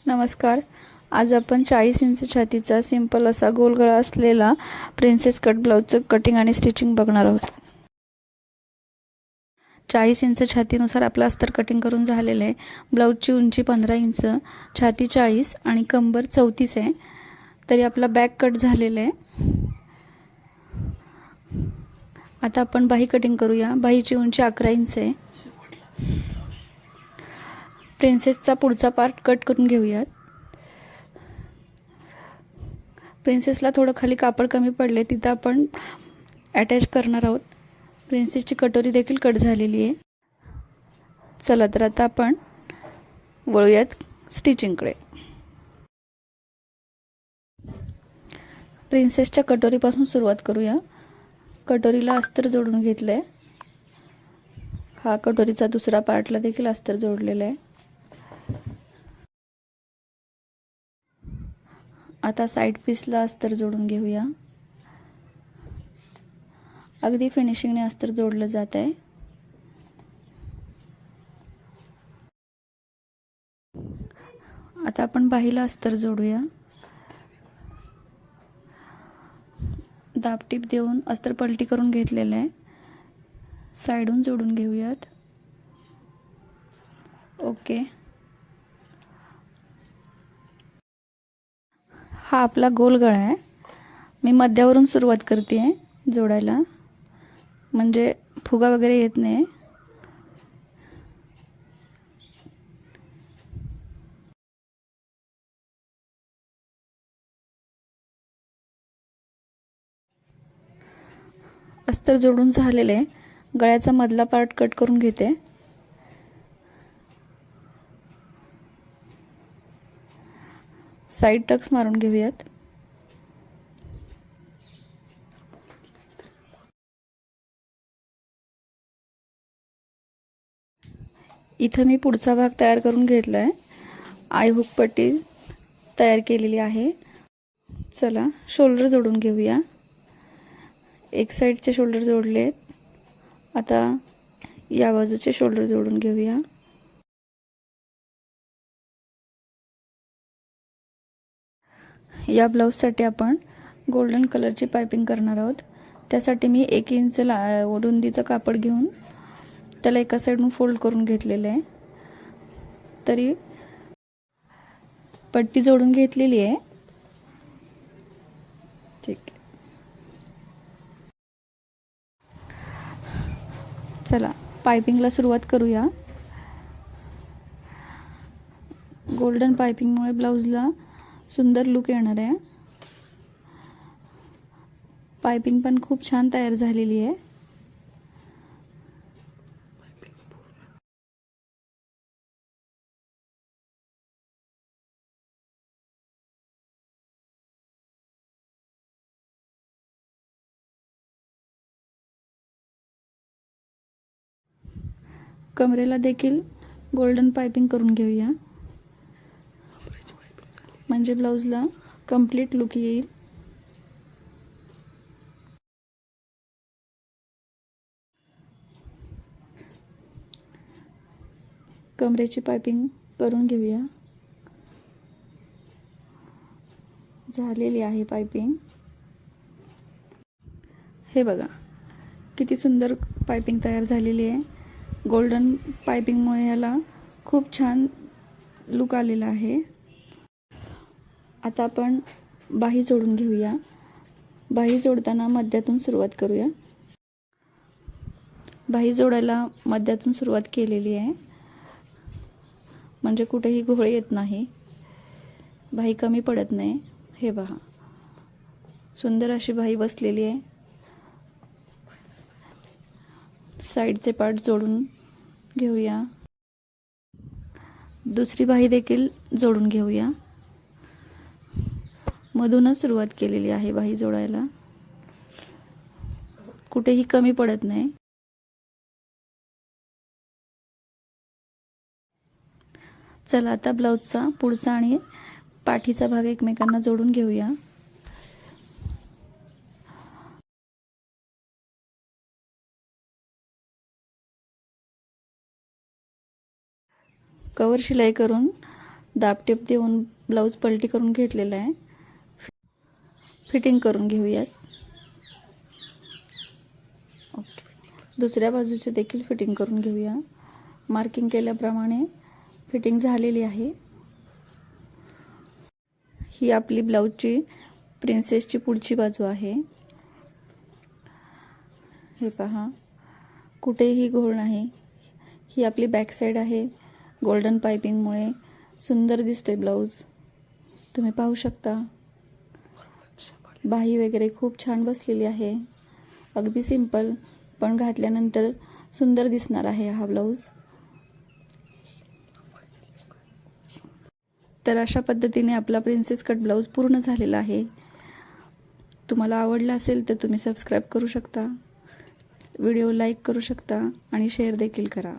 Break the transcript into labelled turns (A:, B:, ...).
A: नमस्कार. आज आपण 40 इंच छातीचा सिंपल असा गोल गळा असलेला प्रिन्सेस कट ब्लाउजचं कटिंग आणि स्टिचिंग बघणार आहोत. 40 इंच छातीनुसार आपलं अस्तर कटिंग करून झालेलं आहे. ब्लाउजची उंची 15 इंच, छाती 40 आणि कंबर 34 आहे. तरी आपला बॅक कट झालेला आहे. आता आपण बाही कटिंग करूया. बाहीची उंची 11 इंच आहे. प्रिन्सेसचा पुढचा पार्ट कट करून घेऊयात. प्रिन्सेसला थोडं खाली कापड कमी पडले, तिथं आपण अटॅच करणार आहोत. प्रिन्सेसची कटोरी देखील कट झालेली आहे. चला तर आता आपण वळूयात स्टिचिंगकडे. प्रिन्सेसच्या कटोरीपासून सुरुवात करूया. कटोरीला अस्तर जोडून घेतलं आहे. हा कटोरीचा दुसरा पार्टला देखील अस्तर जोडलेलं आहे. आता साइड पीसला अस्तर जोडून घेऊया. अगदी फिनिशिंगने अस्तर जोडलं जात आहे. आता आपण बाहीला अस्तर जोडूया. दाबटीप देऊन अस्तर पलटी करून घेतलेलं आहे. साइडून जोडून घेऊयात. ओके. हा आपला गोल गळा आहे. मी मध्यावरून सुरुवात करते जोडायला, म्हणजे फुगा वगैरे येत नाही. अस्तर जोडून झालेले आहे. गळ्याचा मधला पार्ट कट करून घेते. साइड टक्स मारून घेऊयात. इथं मी पुढचा भाग तयार करून घेतला आहे. आय हुक पट्टी तयार केलेली आहे. चला शोल्डर जोडून घेऊया. एक साइडचे शोल्डर जोडलेत. आता या बाजूचे शोल्डर जोडून घेऊया. या ब्लाऊजसाठी आपण गोल्डन कलरची पाइपिंग करणार आहोत. त्यासाठी मी 1 इंच रुंदीचं कापड घेऊन त्याला एका साइडून फोल्ड करून घेतलेलं आहे. तरी पट्टी जोडून घेतलेली आहे. ठीक आहे. चला पाइपिंगला सुरुवात करूया. गोल्डन पाइपिंगमुळे ब्लाऊजला सुंदर लुक येणार आहे. पाइपिंग पण खूप छान तयार झालेली आहे. कमरेला देखील गोल्डन पाइपिंग करून घेऊया, म्हणजे ब्लाऊजला कंप्लीट लुक येईल. कमरेची पाइपिंग करून घेऊया. झालेली आहे पाइपिंग. हे बघा किती सुंदर पाइपिंग तयार झालेली आहे. गोल्डन पाइपिंगमुळे ह्याला खूप छान लुक आलेला आहे. आता आपण बाही जोडून घेऊया. बाही जोडताना मध्यातून सुरुवात करूया. बाही जोडायला मध्यातून सुरुवात केलेली आहे, म्हणजे कुठेही घोळ येत नाही, बाही कमी पडत नाही. हे पहा सुंदर अशी बाही बसलेली आहे. साइडचे पार्ट जोडून घेऊया. दुसरी बाही देखील जोडून घेऊया. मधूनच सुरुवात केलेली आहे बाही जोडायला, कुठेही कमी पडत नाही. चला आता ब्लाऊजचा पुढचा आणि पाठीचा भाग एकमेकांना जोडून घेऊया. कवर शिलाई करून दाब टेप देऊन ब्लाऊज पलटी करून घेतलेला आहे. फिटिंग करून घेऊयात. ओके, दुसऱ्या बाजूचे देखील फिटिंग करून घेऊया. मार्किंग केल्याप्रमाणे फिटिंग झालेली आहे. ही आपली ब्लाऊजची प्रिन्सेसची पुढची बाजू आहे. हे पहा, कुठेही घोळ नाही. ही आपली बॅक साईड आहे. गोल्डन पायपिंगमुळे सुंदर दिसतोय ब्लाऊज. तुम्ही पाहू शकता. बाही वगैरे खूप छान बसलेली आहे. अगदी सिंपल, पण घातल्यानंतर सुंदर दिसणार आहे हा ब्लाऊज. तर अशा पद्धतीने आपला प्रिन्सेस कट ब्लाऊज पूर्ण झालेला आहे. तुम्हाला आवडला असेल तर तुम्ही सबस्क्राईब करू शकता, व्हिडिओ लाईक करू शकता आणि शेअर देखील करा.